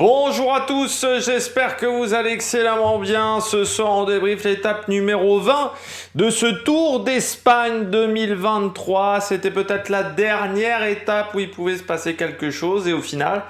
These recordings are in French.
Bonjour à tous, j'espère que vous allez excellemment bien. Ce soir, on débriefe l'étape numéro 20 de ce Tour d'Espagne 2023. C'était peut-être la dernière étape où il pouvait se passer quelque chose et au final,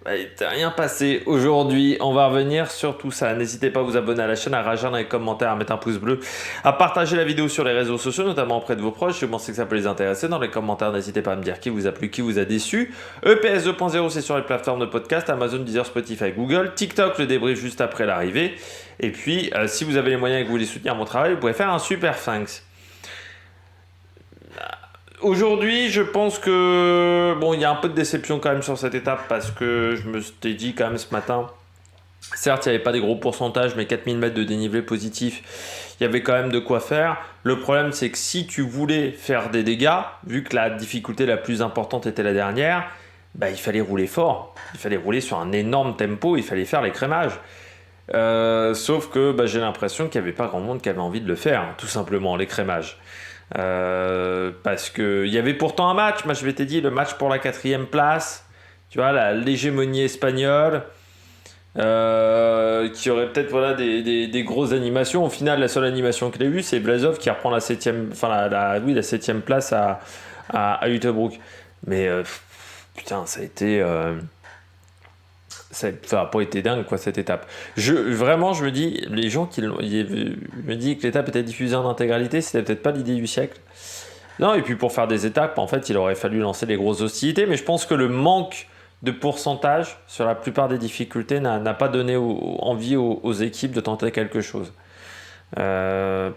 il n'était rien passé. Aujourd'hui, on va revenir sur tout ça. N'hésitez pas à vous abonner à la chaîne, à réagir dans les commentaires, à mettre un pouce bleu, à partager la vidéo sur les réseaux sociaux, notamment auprès de vos proches. Si vous pensez que ça peut les intéresser, dans les commentaires, n'hésitez pas à me dire qui vous a plu, qui vous a déçu. EPS 2.0, c'est sur les plateformes de podcast, Amazon, Deezer, Spotify, Google. TikTok, le débrief juste après l'arrivée. Et puis, si vous avez les moyens et que vous voulez soutenir mon travail, vous pouvez faire un super thanks. Aujourd'hui, je pense que il y a un peu de déception quand même sur cette étape parce que je me suis dit quand même ce matin, certes, il n'y avait pas des gros pourcentages, mais 4000 mètres de dénivelé positif, il y avait quand même de quoi faire. Le problème, c'est que si tu voulais faire des dégâts, vu que la difficulté la plus importante était la dernière, il fallait rouler fort, il fallait rouler sur un énorme tempo, il fallait faire l'écrémage. Sauf que j'ai l'impression qu'il n'y avait pas grand monde qui avait envie de le faire, tout simplement, l'écrémage. Parce qu'il y avait pourtant un match, moi je m'étais dit le match pour la 4e place, tu vois, l'hégémonie espagnole, qui aurait peut-être des grosses animations. Au final, la seule animation que j'ai vue, c'est Blazov qui reprend la 7e, la 7e place à Utebrück. Mais putain, ça a été. Ça n'a pas été dingue quoi cette étape. Vraiment, je me dis, les gens me disent que l'étape était diffusée en intégralité, c'était peut-être pas l'idée du siècle. Non, et puis pour faire des étapes, en fait, il aurait fallu lancer des grosses hostilités, mais je pense que le manque de pourcentage sur la plupart des difficultés n'a pas donné envie aux équipes de tenter quelque chose.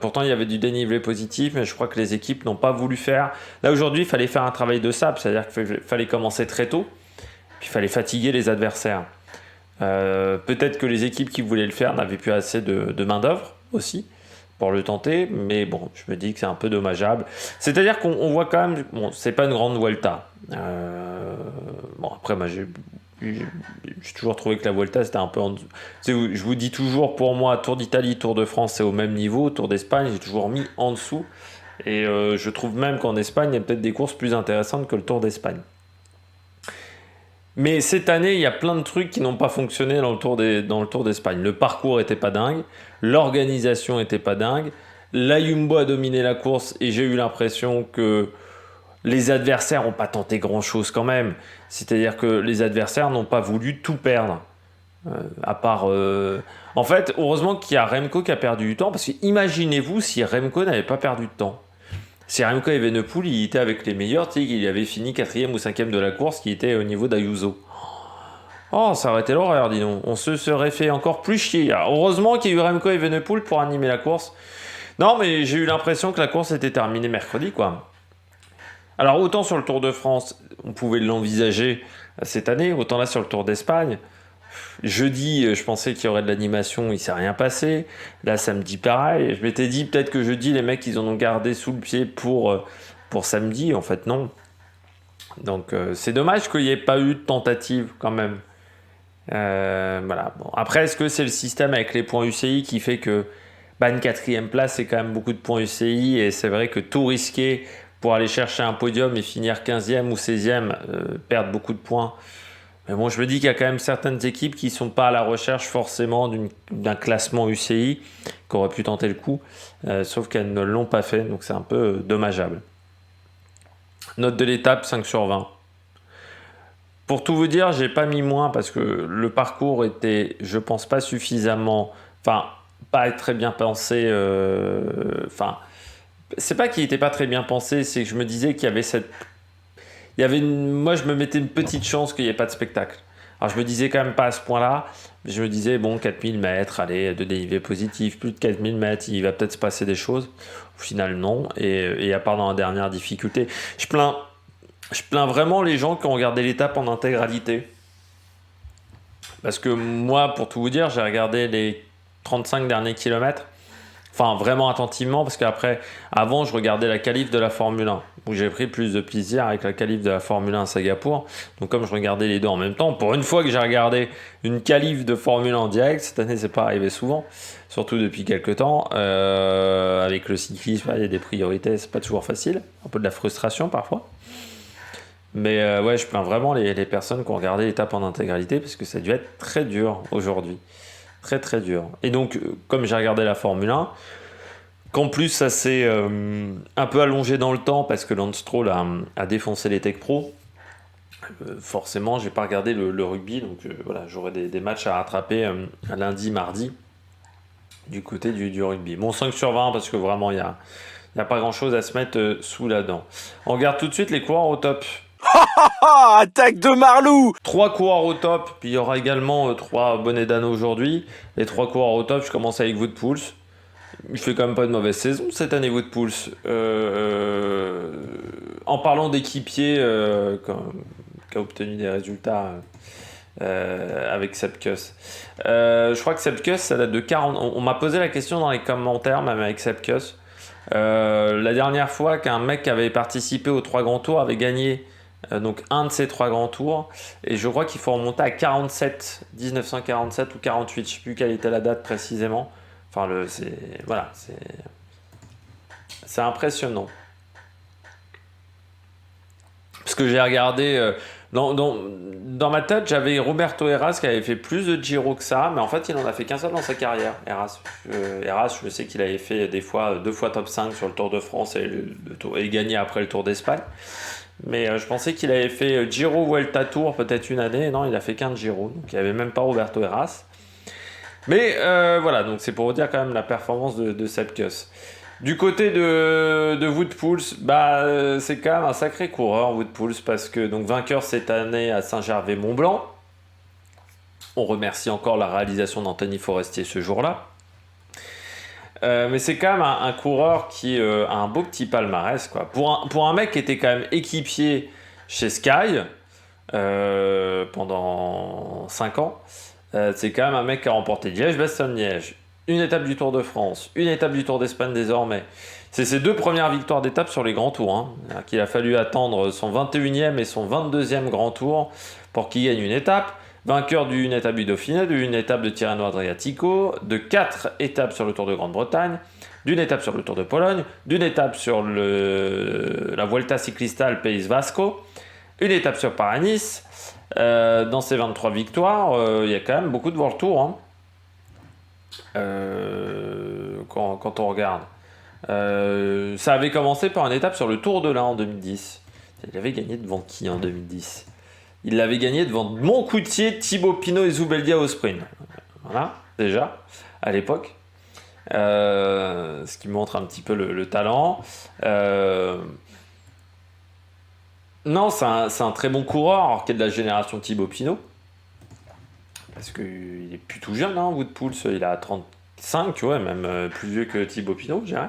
Pourtant, il y avait du dénivelé positif, mais je crois que les équipes n'ont pas voulu faire. Là, aujourd'hui, il fallait faire un travail de sable, c'est-à-dire qu'il fallait commencer très tôt, puis il fallait fatiguer les adversaires. Peut-être que les équipes qui voulaient le faire n'avaient plus assez de main-d'œuvre aussi pour le tenter, mais bon, je me dis que c'est un peu dommageable. C'est-à-dire qu'on voit quand même, c'est pas une grande Vuelta. Après, moi j'ai toujours trouvé que la Vuelta c'était un peu en dessous. Je vous dis toujours, pour moi, Tour d'Italie, Tour de France, c'est au même niveau. Tour d'Espagne, j'ai toujours mis en dessous. Et je trouve même qu'en Espagne, il y a peut-être des courses plus intéressantes que le Tour d'Espagne. Mais cette année, il y a plein de trucs qui n'ont pas fonctionné dans le Tour d'Espagne. Le parcours était pas dingue, l'organisation était pas dingue, la Jumbo a dominé la course et j'ai eu l'impression que les adversaires n'ont pas tenté grand-chose quand même. C'est-à-dire que les adversaires n'ont pas voulu tout perdre. À part... En fait, heureusement qu'il y a Remco qui a perdu du temps, parce que imaginez-vous si Remco n'avait pas perdu de temps. Si Remco Evenepoel, il était avec les meilleurs, tu sais, il avait fini 4e ou 5e de la course, qui était au niveau d'Ayuso. Oh, ça aurait été l'horreur, dis donc. On se serait fait encore plus chier. Alors, heureusement qu'il y a eu Remco Evenepoel pour animer la course. Non, mais j'ai eu l'impression que la course était terminée mercredi, quoi. Alors, autant sur le Tour de France, on pouvait l'envisager cette année, autant là sur le Tour d'Espagne. Jeudi, je pensais qu'il y aurait de l'animation, il ne s'est rien passé. Là, samedi, pareil. Je m'étais dit peut-être que jeudi, les mecs, ils en ont gardé sous le pied pour samedi. En fait, non. Donc, c'est dommage qu'il n'y ait pas eu de tentative quand même. Voilà. Bon. Après, est-ce que c'est le système avec les points UCI qui fait que une 4e place, c'est quand même beaucoup de points UCI et c'est vrai que tout risquer pour aller chercher un podium et finir 15e ou 16e, perdre beaucoup de points. Mais bon, je me dis qu'il y a quand même certaines équipes qui ne sont pas à la recherche forcément d'un classement UCI, qui auraient pu tenter le coup, sauf qu'elles ne l'ont pas fait, donc c'est un peu dommageable. Note de l'étape, 5 sur 20. Pour tout vous dire, j'ai pas mis moins parce que le parcours était, je pense, pas suffisamment... pas très bien pensé... c'est pas qu'il n'était pas très bien pensé, c'est que je me disais qu'il y avait cette... Moi, je me mettais une petite chance qu'il n'y ait pas de spectacle. Alors, je me disais quand même pas à ce point-là. Je me disais, 4000 mètres, allez, de dénivelé positif, plus de 4000 mètres, il va peut-être se passer des choses. Au final, non. Et à part dans la dernière difficulté, je plains vraiment les gens qui ont regardé l'étape en intégralité. Parce que moi, pour tout vous dire, j'ai regardé les 35 derniers kilomètres. Enfin, vraiment attentivement, parce qu'après, avant, je regardais la qualif de la Formule 1, où j'ai pris plus de plaisir avec la qualif de la Formule 1 à Singapour. Donc, comme je regardais les deux en même temps, pour une fois que j'ai regardé une qualif de Formule 1 en direct, cette année, c'est pas arrivé souvent, surtout depuis quelques temps, avec le cyclisme, il y a des priorités, c'est pas toujours facile, un peu de la frustration parfois. Mais ouais, je plains vraiment les personnes qui ont regardé l'étape en intégralité parce que ça a dû être très dur aujourd'hui. Très très dur. Et donc, comme j'ai regardé la Formule 1, qu'en plus ça s'est un peu allongé dans le temps parce que Lance Stroll a défoncé les Tech Pro, forcément, j'ai pas regardé le rugby, donc voilà, j'aurai des matchs à rattraper lundi, mardi du côté du rugby. Bon, 5 sur 20 parce que vraiment, il y a pas grand-chose à se mettre sous la dent. On regarde tout de suite les coureurs au top. Attaque de Marlou! 3 coureurs au top, puis il y aura également 3 bonnets d'âne aujourd'hui. Les 3 coureurs au top, je commence avec Wout Poels. Il fait quand même pas de mauvaise saison cette année, Wout Poels. En parlant d'équipier qui a obtenu des résultats avec Sepp Kuss. Je crois que Sepp Kuss, ça date de 40... On m'a posé la question dans les commentaires, même avec Sepp Kuss. La dernière fois qu'un mec qui avait participé aux 3 grands tours avait gagné donc un de ces 3 grands tours, et je crois qu'il faut remonter à 47, 1947 ou 48, je sais plus quelle était la date précisément. Enfin, c'est impressionnant. Parce que j'ai regardé, dans ma tête, j'avais Roberto Heras qui avait fait plus de Giro que ça, mais en fait, il en a fait qu'un seul dans sa carrière, Heras. Heras, je sais qu'il avait fait deux fois top 5 sur le Tour de France et gagné après le Tour d'Espagne. Mais je pensais qu'il avait fait Giro Vuelta Tour peut-être une année. Non, il a fait qu'un Giro. Donc il n'y avait même pas Roberto Heras. Mais voilà, donc c'est pour vous dire quand même la performance de Sepp Kuss. Du côté de Wout Poels, c'est quand même un sacré coureur, Wout Poels, parce que donc vainqueur cette année à Saint-Gervais-Mont-Blanc. On remercie encore la réalisation d'Anthony Forestier ce jour-là. Mais c'est quand même un coureur qui a un beau petit palmarès, quoi. Pour un mec qui était quand même équipier chez Sky pendant 5 ans, c'est quand même un mec qui a remporté Liège-Bastogne-Liège, une étape du Tour de France, une étape du Tour d'Espagne désormais. C'est ses 2 premières victoires d'étape sur les grands tours, hein, qu'il a fallu attendre son 21e et son 22e grand tour pour qu'il gagne une étape. Vainqueur d'une étape du Dauphiné, d'une étape de Tirreno Adriatico, de 4 étapes sur le Tour de Grande-Bretagne, d'une étape sur le Tour de Pologne, d'une étape sur la Vuelta Ciclista al País Vasco, une étape sur Paris-Nice. Dans ces 23 victoires, il y a quand même beaucoup de World Tour, hein. Quand on regarde. Ça avait commencé par une étape sur le Tour de l'Ain en 2010. Il avait gagné devant qui en 2010? Il l'avait gagné devant Moncoutier, Thibaut Pinot et Zubeldia au sprint. Voilà, déjà, à l'époque. Ce qui montre un petit peu le talent. Non, c'est un très bon coureur, alors qu'il est de la génération Thibaut Pinot. Parce qu'il est plus tout jeune, hein, Wout Poels, il a 35, tu vois, même plus vieux que Thibaut Pinot, je dirais.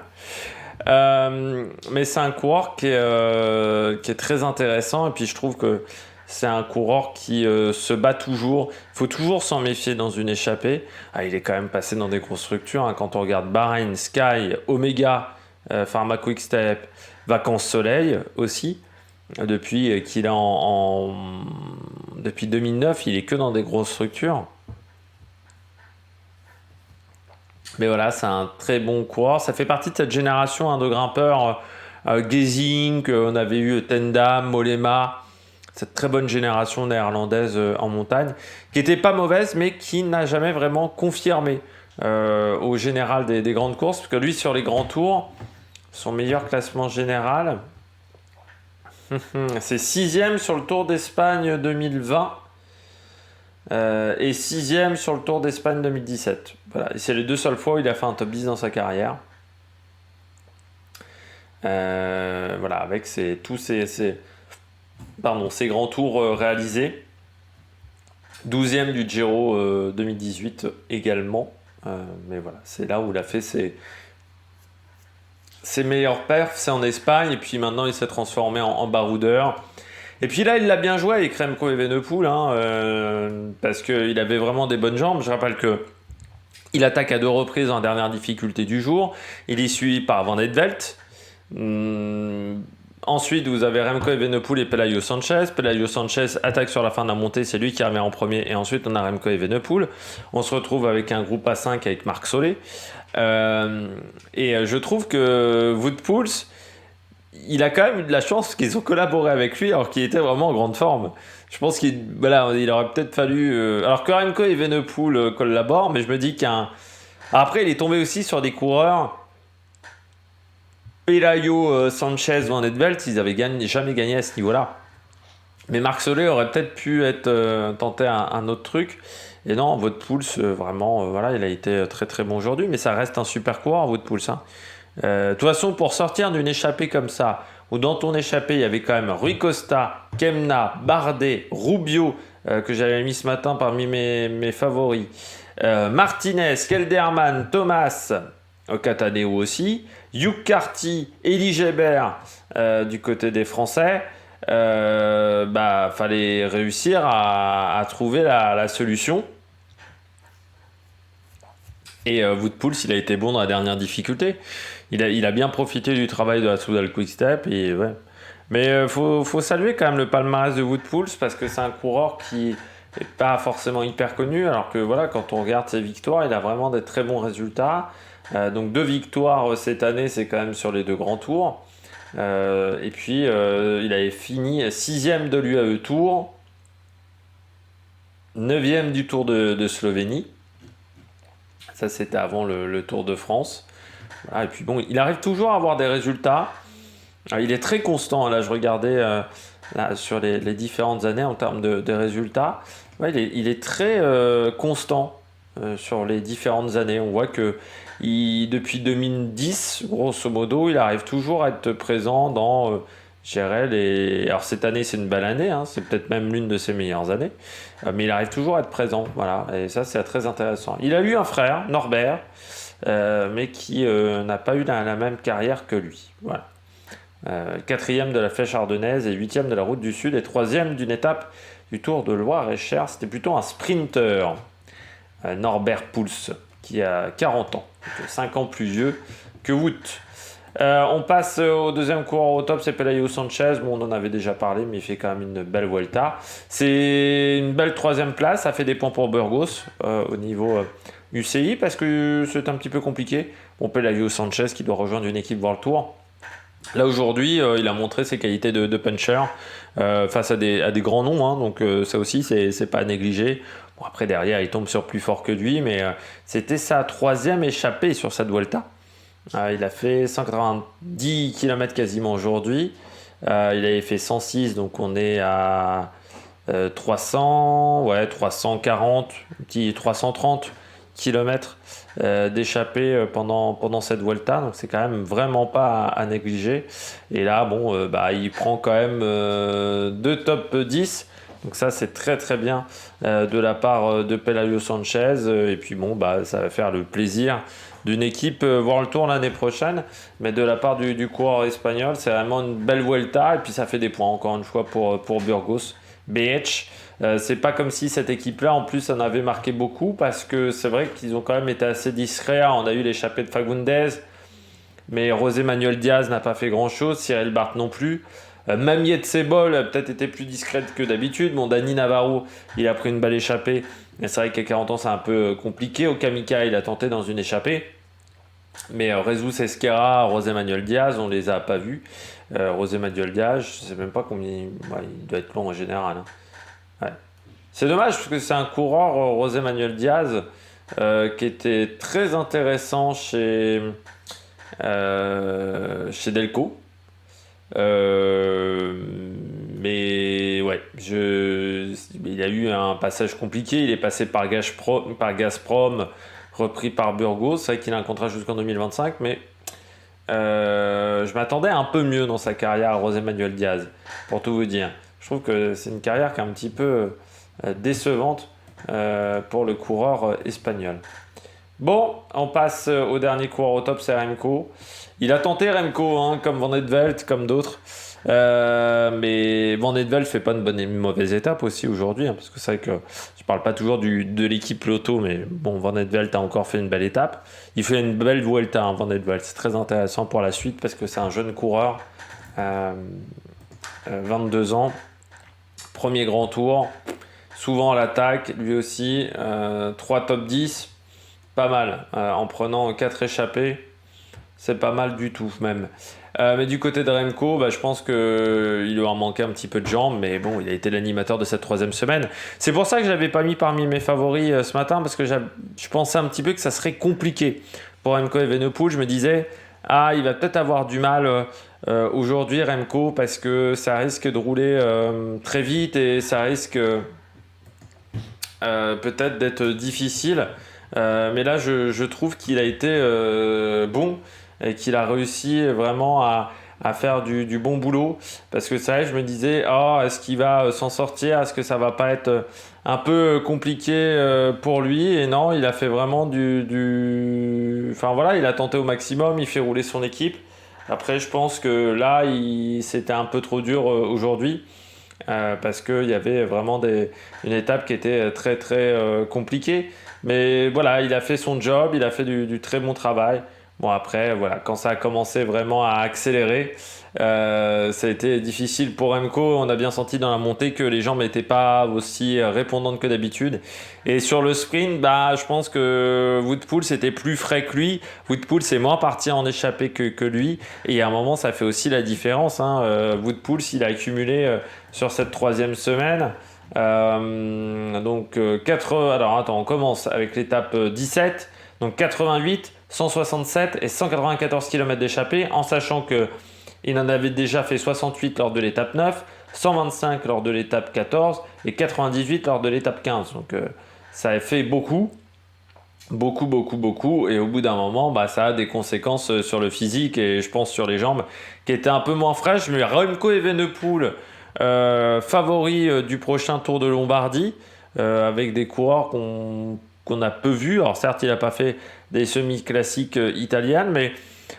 Mais c'est un coureur qui est très intéressant, et puis je trouve que c'est un coureur qui se bat toujours. Il faut toujours s'en méfier dans une échappée. Il est quand même passé dans des grosses structures, hein, quand on regarde Bahreïn, Sky, Omega, Pharma Quick Step, Vacances Soleil aussi. Depuis qu'il est depuis 2009, il est que dans des grosses structures. Mais voilà, c'est un très bon coureur. Ça fait partie de cette génération, hein, de grimpeurs. Gezing, on avait eu Tendam, Mollema, cette très bonne génération néerlandaise en montagne, qui n'était pas mauvaise, mais qui n'a jamais vraiment confirmé au général des grandes courses, parce que lui, sur les grands tours, son meilleur classement général, c'est 6e sur le Tour d'Espagne 2020 et 6e sur le Tour d'Espagne 2017. Voilà. Et c'est les 2 seules fois où il a fait un top 10 dans sa carrière. Voilà, avec tous ces grands tours réalisés. 12e du Giro 2018 également. Mais voilà, c'est là où il a fait ses meilleurs perfs, c'est en Espagne, et puis maintenant il s'est transformé en baroudeur. Et puis là, il l'a bien joué avec Remco Evenepoel, parce qu'il avait vraiment des bonnes jambes. Je rappelle que il attaque à 2 reprises en dernière difficulté du jour. Il est suivi par Van Eetvelt. Ensuite, vous avez Remco Evenepoel et Pelayo Sanchez. Pelayo Sanchez attaque sur la fin de la montée, c'est lui qui revient en premier. Et ensuite, on a Remco Evenepoel. On se retrouve avec un groupe A5 avec Marc Solé. Et je trouve que Wout Poels, il a quand même eu de la chance qu'ils ont collaboré avec lui alors qu'il était vraiment en grande forme. Je pense il aurait peut-être fallu. Alors que Remco et Evenepoel collaborent, mais je me dis après, il est tombé aussi sur des coureurs. Pelayo, Sanchez, Van Velt, ils avaient jamais gagné à ce niveau-là. Mais Marc Soler aurait peut-être pu tenter un autre truc. Et non, Wout Poels, vraiment, voilà, il a été très très bon aujourd'hui, mais ça reste un super coureur, Wout Poels. Hein. De toute façon, pour sortir d'une échappée comme ça, où dans ton échappée, il y avait quand même Rui Costa, Kemna, Bardet, Rubio, que j'avais mis ce matin parmi mes favoris, Martinez, Kelderman, Thomas, Cataneo aussi, Hugh Carty, Elie Gebert du côté des Français. Fallait réussir à trouver la solution. Et Wout Poels, il a été bon dans la dernière difficulté. Il a bien profité du travail de la Soudal Quick-Step. Et ouais. Mais faut saluer quand même le palmarès de Wout Poels parce que c'est un coureur qui n'est pas forcément hyper connu. Alors que voilà, quand on regarde ses victoires, il a vraiment des très bons résultats. Donc 2 victoires cette année, c'est quand même sur les 2 grands tours. Et puis il avait fini 6ème de l'UAE Tour, 9ème du Tour de Slovénie. Ça c'était avant le Tour de France. Voilà, et puis bon, il arrive toujours à avoir des résultats. Alors, il est très constant. Là, je regardais là, sur les différentes années en termes de résultats. Ouais, il est très constant sur les différentes années. On voit que depuis 2010, grosso modo, il arrive toujours à être présent dans, je dirais, alors cette année, c'est une belle année, hein, c'est peut-être même l'une de ses meilleures années, mais il arrive toujours à être présent, voilà, et ça, c'est très intéressant. Il a eu un frère, Norbert, mais qui n'a pas eu la même carrière que lui, voilà. 4e de la Flèche Ardennaise et 8e de la Route du Sud et 3e d'une étape du Tour de Loire-et-Cher. C'était plutôt un sprinter, Norbert Poels, qui a 40 ans, donc 5 ans plus vieux que Wout. On passe au deuxième coureur au top, c'est Pelayo Sanchez. Bon, on en avait déjà parlé, mais il fait quand même une belle Vuelta. C'est une belle 3e place, ça fait des points pour Burgos au niveau UCI, parce que c'est un petit peu compliqué. Bon, Pelayo Sanchez qui doit rejoindre une équipe World Tour. Là aujourd'hui, il a montré ses qualités de puncher face à des grands noms, hein, donc ça aussi c'est pas à négliger. Bon, après derrière, il tombe sur plus fort que lui, mais c'était sa 3e échappée sur cette Vuelta. Il a fait 190 km quasiment aujourd'hui. Il avait fait 106, donc on est à 340, petit 330 km d'échappée pendant cette Vuelta, donc c'est quand même vraiment pas à négliger. Et là, bon, il prend quand même 2 top 10. Donc ça, c'est très très bien de la part de Pelayo Sanchez. Et puis bon, ça va faire le plaisir d'une équipe World Tour l'année prochaine. Mais de la part du coureur espagnol, c'est vraiment une belle Vuelta. Et puis ça fait des points, encore une fois, pour Burgos. BH. C'est pas comme si cette équipe-là, en plus, en avait marqué beaucoup. Parce que c'est vrai qu'ils ont quand même été assez discrets. On a eu l'échappée de Fagundes. Mais José Manuel Diaz n'a pas fait grand-chose. Cyril Barth non plus. Mamiet Sebol a peut-être été plus discrète que d'habitude. Bon, Dani Navarro, il a pris une balle échappée. Mais c'est vrai qu'à 40 ans, c'est un peu compliqué. Okamika, il a tenté dans une échappée. Mais Jesus Esquerra, José Manuel Diaz, on les a pas vus. José Manuel Diaz, je sais même pas combien. Ouais, il doit être long en général. Hein. Ouais. C'est dommage parce que c'est un coureur, José Manuel Diaz, qui était très intéressant chez Delco. Mais ouais, il a eu un passage compliqué. Il est passé par Gazprom, repris par Burgos. C'est vrai qu'il a un contrat jusqu'en 2025, mais je m'attendais un peu mieux dans sa carrière à José Manuel Diaz, pour tout vous dire. Je trouve que c'est une carrière qui est un petit peu décevante pour le coureur espagnol. Bon, on passe au dernier coureur au top, c'est Remco. Il a tenté Remco, hein, comme Van Velt, comme d'autres. Mais Van Velt fait pas une mauvaise étape aussi aujourd'hui, hein, parce que c'est vrai que je parle pas toujours de l'équipe Lotto, mais bon, Van Velt a encore fait une belle étape. Il fait une belle Vuelta, hein, Van Velt. C'est très intéressant pour la suite parce que c'est un jeune coureur, 22 ans, premier grand tour, souvent à l'attaque, lui aussi, 3 top 10, pas mal, en prenant 4 échappées. C'est pas mal du tout, même. Mais du côté de Remco, bah, je pense qu'il lui en manquait un petit peu de jambes, mais bon, il a été l'animateur de cette troisième semaine. C'est pour ça que je l'avais pas mis parmi mes favoris ce matin, parce que je pensais un petit peu que ça serait compliqué pour Remco Evenepoel. Je me disais, il va peut-être avoir du mal aujourd'hui, Remco, parce que ça risque de rouler très vite et ça risque peut-être d'être difficile. Mais là, je trouve qu'il a été bon et qu'il a réussi vraiment à faire du bon boulot. Parce que ça, je me disais, est-ce qu'il va s'en sortir? Est-ce que ça va pas être un peu compliqué pour lui? Et non, il a fait vraiment Enfin voilà, il a tenté au maximum, il fait rouler son équipe. Après, je pense que là, c'était un peu trop dur aujourd'hui. Parce qu'il y avait vraiment une étape qui était très très compliquée. Mais voilà, il a fait son job, il a fait du très bon travail. Bon après, voilà, quand ça a commencé vraiment à accélérer, ça a été difficile pour Remco. On a bien senti dans la montée que les jambes n'étaient pas aussi répondantes que d'habitude. Et sur le sprint, je pense que Woodpool c'était plus frais que lui. Woodpool c'est moins parti en échappée que lui. Et à un moment, ça fait aussi la différence. Woodpool, s'il a accumulé sur cette troisième semaine. Alors attends, on commence avec l'étape 17. Donc 88, 167 et 194 km d'échappée, en sachant qu'il en avait déjà fait 68 lors de l'étape 9, 125 lors de l'étape 14 et 98 lors de l'étape 15. Donc ça a fait beaucoup. Et au bout d'un moment, ça a des conséquences sur le physique et je pense sur les jambes qui étaient un peu moins fraîches. Mais Remco Evenepoel, favori du prochain Tour de Lombardie, avec des coureurs qu'on a peu vus. Alors certes, il n'a pas fait des semi-classiques italiennes, mais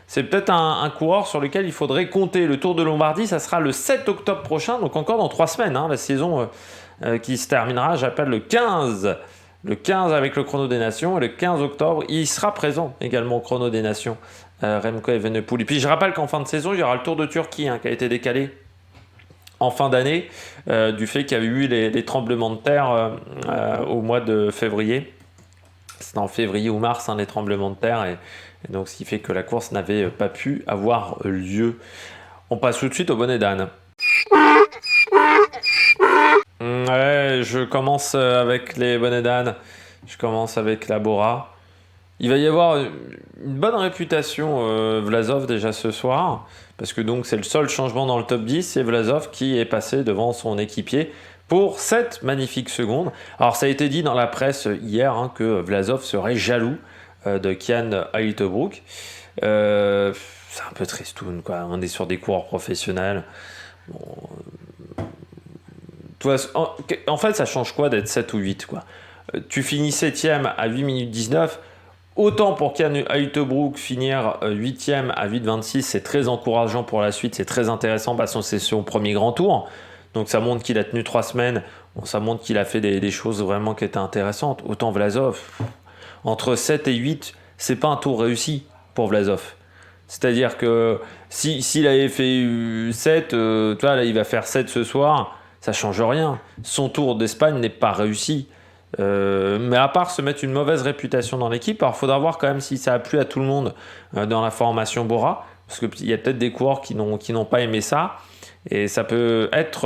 c'est peut-être un coureur sur lequel il faudrait compter. Le Tour de Lombardie, ça sera le 7 octobre prochain, donc encore dans 3 semaines, la saison qui se terminera, j'appelle le 15. Le 15 avec le Chrono des Nations, et le 15 octobre, il sera présent également au Chrono des Nations, Remco Evenepoel. Et puis je rappelle qu'en fin de saison, il y aura le Tour de Turquie qui a été décalé en fin d'année, du fait qu'il y a eu les tremblements de terre au mois de février. C'était en février ou mars, les tremblements de terre, et donc ce qui fait que la course n'avait pas pu avoir lieu. On passe tout de suite au bonnet d'âne. Ouais, je commence avec les bonnets d'âne. Je commence avec la Bora. Il va y avoir une bonne réputation Vlasov déjà ce soir, parce que donc c'est le seul changement dans le top 10, c'est Vlasov qui est passé devant son équipier pour 7 magnifiques secondes. Alors ça a été dit dans la presse hier que Vlasov serait jaloux de Kian Uijtdebroek. C'est un peu tristoun, quoi. On est sur des coureurs professionnels. Bon, en fait, ça change quoi d'être 7 ou 8, quoi. Tu finis 7ème à 8 minutes 19. Autant pour Kian Uijtdebroek finir 8ème à 8,26, c'est très encourageant pour la suite, c'est très intéressant parce que c'est son premier grand tour. Donc ça montre qu'il a tenu 3 semaines, ça montre qu'il a fait des choses vraiment qui étaient intéressantes. Autant Vlasov, entre 7 et 8, c'est pas un tour réussi pour Vlasov. C'est-à-dire que s'il avait fait 7, tu vois, là il va faire 7 ce soir, ça change rien. Son tour d'Espagne n'est pas réussi. Mais à part se mettre une mauvaise réputation dans l'équipe, alors il faudra voir quand même si ça a plu à tout le monde dans la formation Bora, parce qu'il y a peut-être des coureurs qui n'ont pas aimé ça, et ça peut être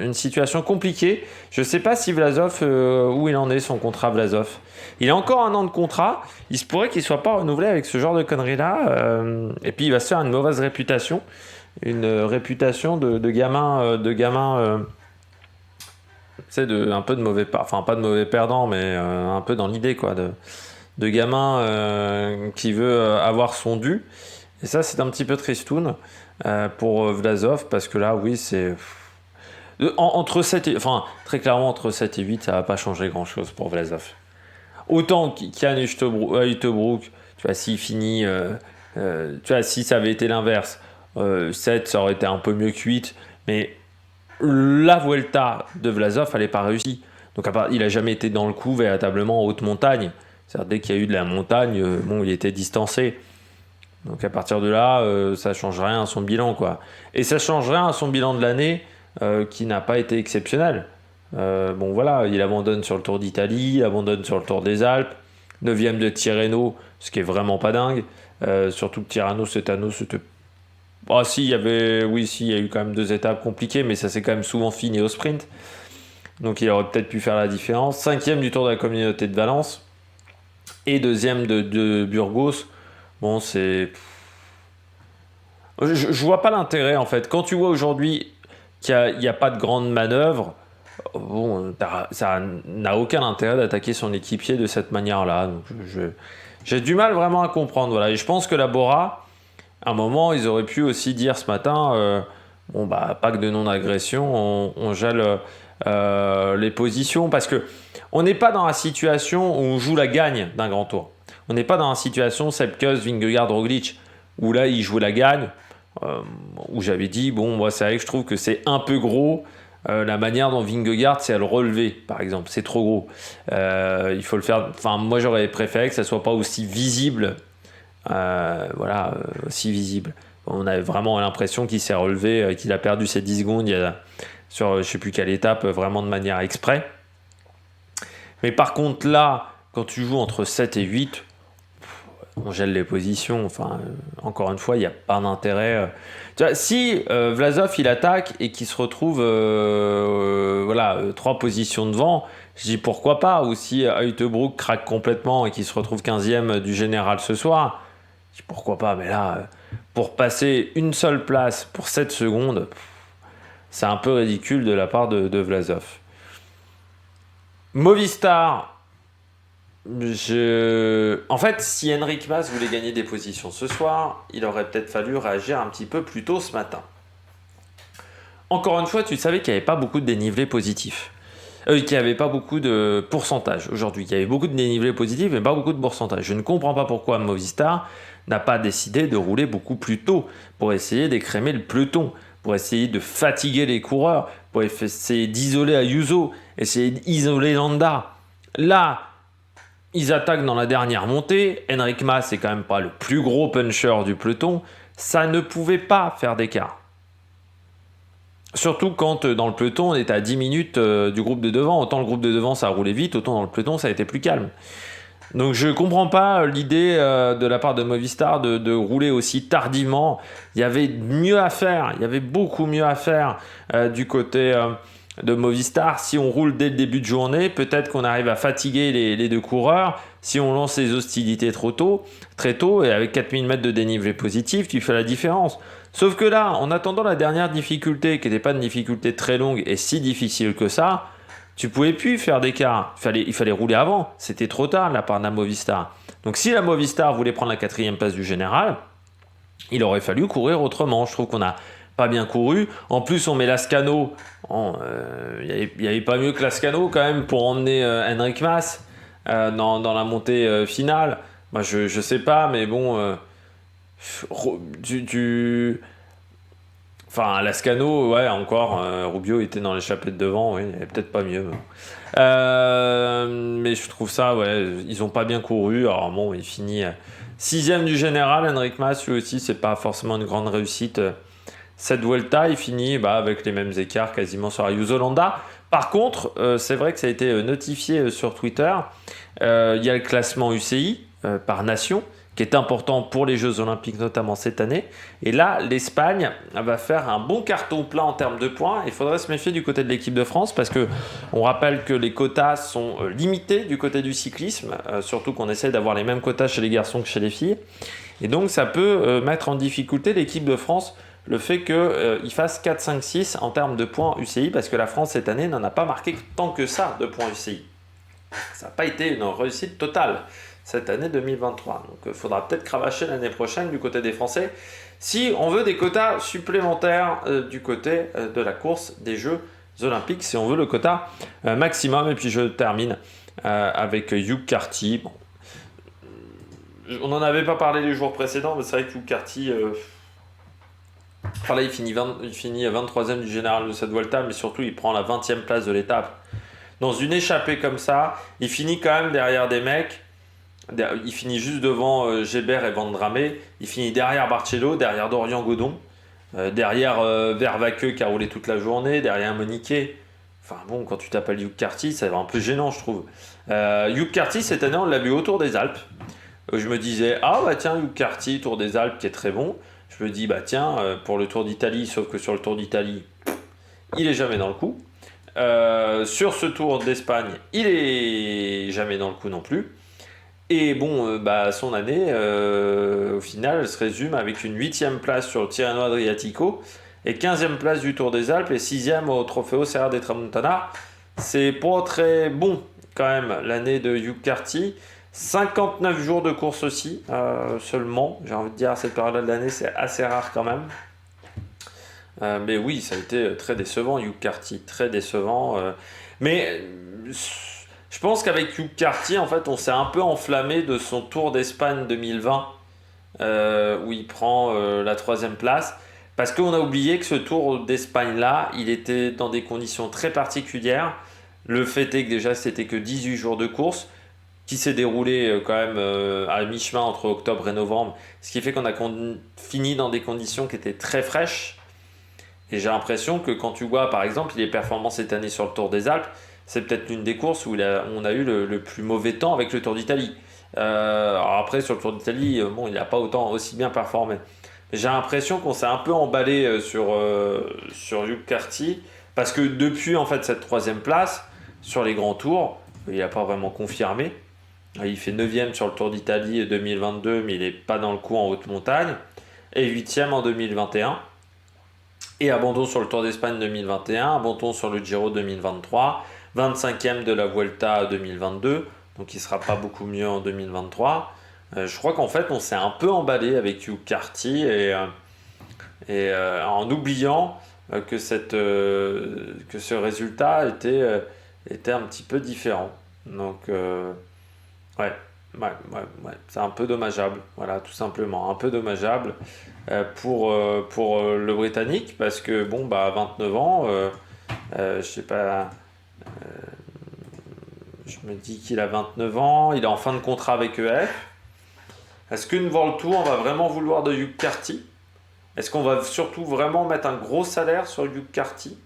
une situation compliquée. Je ne sais pas si Vlasov, où il en est son contrat Vlasov. Il a encore 1 an de contrat, il se pourrait qu'il ne soit pas renouvelé avec ce genre de conneries-là, et puis il va se faire une mauvaise réputation, une réputation de gamin c'est un peu de mauvais enfin pas de mauvais perdant, mais un peu dans l'idée, quoi, de gamin qui veut avoir son dû. Et ça, c'est un petit peu tristoun pour Vlasov, parce que là, oui, c'est entre 7 et, enfin très clairement entre 7 et 8, ça va pas changer grand chose pour Vlasov. Autant Kian Uijtdebroek, tu vois, s'il finit tu vois, si ça avait été l'inverse, 7 ça aurait été un peu mieux que 8, mais la Vuelta de Vlasov, elle n'est pas réussie. Donc il n'a jamais été dans le coup véritablement en haute montagne. C'est-à-dire, dès qu'il y a eu de la montagne, il était distancé. Donc à partir de là, ça ne change rien à son bilan, quoi. Et ça ne change rien à son bilan de l'année, qui n'a pas été exceptionnel. Voilà, il abandonne sur le Tour d'Italie, il abandonne sur le Tour des Alpes, 9e de Tirreno, ce qui est vraiment pas dingue. Surtout que Tirreno, Cetano, c'était... Ah si, il y a eu quand même 2 étapes compliquées, mais ça s'est quand même souvent fini au sprint. Donc il aurait peut-être pu faire la différence. 5e du Tour de la Communauté de Valence. Et 2e de Burgos. Bon, c'est... Je vois pas l'intérêt, en fait. Quand tu vois aujourd'hui qu'il n'y a pas de grande manœuvre, bon, ça n'a aucun intérêt d'attaquer son équipier de cette manière-là. Donc j'ai du mal vraiment à comprendre. Voilà. Et je pense que la Bora, à un moment, ils auraient pu aussi dire ce matin, pacte de non-agression, on gèle les positions, parce que on n'est pas dans la situation où on joue la gagne d'un grand tour. On n'est pas dans la situation Sepp Kuss, Vingegaard, Roglic, où là, ils jouent la gagne, où j'avais dit, moi, c'est vrai que je trouve que c'est un peu gros. La manière dont Vingegaard c'est à le relever, par exemple, c'est trop gros. Il faut le faire. Enfin, moi j'aurais préféré que ça soit pas aussi visible. Aussi visible. On avait vraiment l'impression qu'il s'est relevé, qu'il a perdu ses 10 secondes sur je sais plus quelle étape, vraiment de manière exprès. Mais par contre là, quand tu joues entre 7 et 8, on gèle les positions. Enfin, encore une fois, il n'y a pas d'intérêt. Tu vois, si Vlasov il attaque et qu'il se retrouve 3 positions devant, je dis pourquoi pas. Ou si Hülkenberg craque complètement et qu'il se retrouve 15e du général ce soir, je dis pourquoi pas. Mais là, pour passer une seule place pour 7 secondes, c'est un peu ridicule de la part de Vlasov. Movistar. En fait, si Enric Mas voulait gagner des positions ce soir, il aurait peut-être fallu réagir un petit peu plus tôt ce matin. Encore une fois, tu savais qu'il n'y avait pas beaucoup de dénivelé positif. Qu'il n'y avait pas beaucoup de pourcentage aujourd'hui. Il y avait beaucoup de dénivelé positif, mais pas beaucoup de pourcentage. Je ne comprends pas pourquoi Movistar n'a pas décidé de rouler beaucoup plus tôt pour essayer d'écrémer le peloton, pour essayer de fatiguer les coureurs, pour essayer d'isoler Ayuso, essayer d'isoler Landa. Là, ils attaquent dans la dernière montée. Enric Mas, c'est quand même pas le plus gros puncher du peloton. Ça ne pouvait pas faire d'écart. Surtout quand dans le peloton, on était à 10 minutes du groupe de devant. Autant le groupe de devant, ça a roulé vite, autant dans le peloton, ça a été plus calme. Donc je comprends pas l'idée de la part de Movistar de rouler aussi tardivement. Il y avait mieux à faire. Il y avait beaucoup mieux à faire du côté... de Movistar. Si on roule dès le début de journée, peut-être qu'on arrive à fatiguer les 2 coureurs. Si on lance les hostilités très tôt, et avec 4000 mètres de dénivelé positif, tu fais la différence. Sauf que là, en attendant la dernière difficulté, qui n'était pas une difficulté très longue et si difficile que ça, tu pouvais plus faire d'écart. Il fallait rouler avant. C'était trop tard de la part de la Movistar. Donc si la Movistar voulait prendre la 4e place du général, il aurait fallu courir autrement. Je trouve qu'on a pas bien couru. En plus, on met Lascano. Il n'y avait pas mieux que Lascano quand même pour emmener Enric Mas dans la montée finale. Moi, je sais pas, mais bon, enfin, Lascano, ouais, encore. Rubio était dans l'échappée de devant. Oui, il n'y avait peut-être pas mieux. Mais je trouve ça, ouais, ils ont pas bien couru. Alors bon, il finit 6e du général. Enric Mas, lui aussi, c'est pas forcément une grande réussite. Cette Vuelta, il finit avec les mêmes écarts quasiment sur Ayuso Landa. Par contre, c'est vrai que ça a été notifié sur Twitter. Il y a le classement UCI par nation, qui est important pour les Jeux Olympiques, notamment cette année. Et là, l'Espagne va faire un bon carton plein en termes de points. Il faudrait se méfier du côté de l'équipe de France, parce qu'on rappelle que les quotas sont limités du côté du cyclisme, surtout qu'on essaie d'avoir les mêmes quotas chez les garçons que chez les filles. Et donc, ça peut mettre en difficulté l'équipe de France, le fait qu'il fasse 4, 5, 6 en termes de points UCI, parce que la France cette année n'en a pas marqué tant que ça de points UCI. Ça n'a pas été une réussite totale cette année 2023. Donc il faudra peut-être cravacher l'année prochaine du côté des Français si on veut des quotas supplémentaires du côté de la course des Jeux Olympiques, si on veut le quota maximum. Et puis je termine avec Hugh Carty. Bon. On n'en avait pas parlé les jours précédents, mais c'est vrai que Hugh Carty... Enfin là, il finit 23e du général de cette Vuelta, mais surtout, il prend la 20e place de l'étape. Dans une échappée comme ça, il finit quand même derrière des mecs. Il finit juste devant Gébert et Vandrame. Il finit derrière Barcelo, derrière Dorian Godon, derrière Vervaeke qui a roulé toute la journée, derrière Moniquet. Enfin bon, quand tu t'appelles Hugh Carty, ça va un peu gênant, je trouve. Hugh Carty, cette année, on l'a vu autour des Alpes. je me disais, ah bah tiens, Hugh Carty, Tour des Alpes qui est très bon. Je me dis, bah tiens, pour le Tour d'Italie, sauf que sur le Tour d'Italie, il est jamais dans le coup. Sur ce Tour d'Espagne, il est jamais dans le coup non plus. Et bon, bah, son année, au final, elle se résume avec une 8e place sur le Tirreno Adriatico et 15e place du Tour des Alpes et 6e au Trofeo Serra de Tramontana. C'est pas très bon quand même l'année de Hugh Carty. 59 jours de course aussi, seulement. J'ai envie de dire, à cette période de l'année, c'est assez rare quand même. Mais oui, ça a été très décevant, Hugh Carty, très décevant. Mais je pense qu'avec Hugh Carty, en fait, on s'est un peu enflammé de son Tour d'Espagne 2020, où il prend la 3e place. Parce qu'on a oublié que ce Tour d'Espagne-là, il était dans des conditions très particulières. Le fait est que déjà, c'était que 18 jours de course, qui s'est déroulé quand même à mi-chemin entre octobre et novembre. Ce qui fait qu'on a fini dans des conditions qui étaient très fraîches. Et j'ai l'impression que quand tu vois, par exemple, il est performant cette année sur le Tour des Alpes, c'est peut-être l'une des courses où on a eu le plus mauvais temps avec le Tour d'Italie. Alors après, sur le Tour d'Italie, bon, il n'a pas aussi bien performé. Mais j'ai l'impression qu'on s'est un peu emballé sur Hugh Carty, parce que depuis en fait cette 3e place, sur les grands tours, il n'a pas vraiment confirmé. Il fait 9e sur le Tour d'Italie 2022, mais il n'est pas dans le coup en haute montagne. Et 8e en 2021. Et abandon sur le Tour d'Espagne 2021, abandon sur le Giro 2023, 25e de la Vuelta 2022, donc il ne sera pas beaucoup mieux en 2023. Je crois qu'en fait on s'est un peu emballé avec Hugh Carty en oubliant que ce résultat était un petit peu différent. Donc ouais, ouais, c'est un peu dommageable, voilà, tout simplement, un peu dommageable pour le Britannique, parce que bon, bah, à 29 ans, je sais pas, je me dis qu'il a 29 ans, il est en fin de contrat avec EF. Est-ce qu'une World Tour, on va vraiment vouloir de Hugh Carty? Est-ce qu'on va surtout vraiment mettre un gros salaire sur Hugh Carty?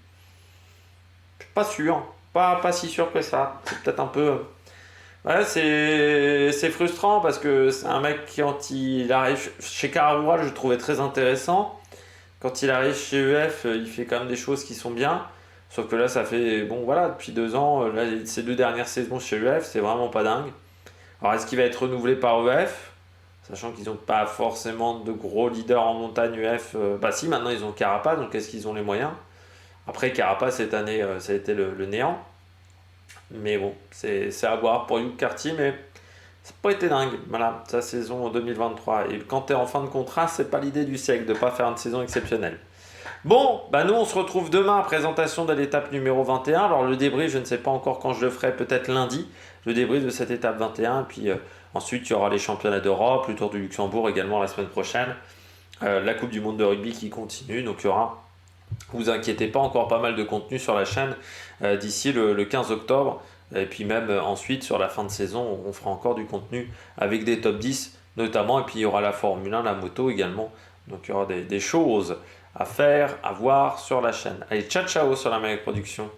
Je suis pas sûr, pas si sûr que ça. C'est peut-être un peu. Ouais, c'est frustrant parce que c'est un mec qui, quand il arrive chez Cararural, je le trouvais très intéressant. Quand il arrive chez EF, il fait quand même des choses qui sont bien. Sauf que là, ça fait, bon voilà, depuis 2 ans, là, ces 2 dernières saisons chez EF, c'est vraiment pas dingue. Alors, est-ce qu'il va être renouvelé par EF? Sachant qu'ils n'ont pas forcément de gros leaders en montagne EF. Bah si, maintenant ils ont Carapaz, donc est-ce qu'ils ont les moyens? Après, Carapaz, cette année, ça a été le néant. Mais bon, c'est à voir pour Hugh Carty, mais ça n'a pas été dingue. Voilà, sa saison 2023. Et quand tu es en fin de contrat, c'est pas l'idée du siècle de ne pas faire une saison exceptionnelle. Bon, bah nous on se retrouve demain à présentation de l'étape numéro 21. Alors le débrief, je ne sais pas encore quand je le ferai, peut-être lundi, le débrief de cette étape 21. Et puis ensuite, il y aura les championnats d'Europe, le Tour du Luxembourg également la semaine prochaine. La Coupe du Monde de rugby qui continue. Donc il y aura, vous inquiétez pas, encore pas mal de contenu sur la chaîne d'ici le 15 octobre. Et puis même ensuite, sur la fin de saison, on fera encore du contenu avec des top 10 notamment. Et puis il y aura la Formule 1, la moto également. Donc il y aura des choses à faire, à voir sur la chaîne. Allez, ciao ciao sur la Mega Production.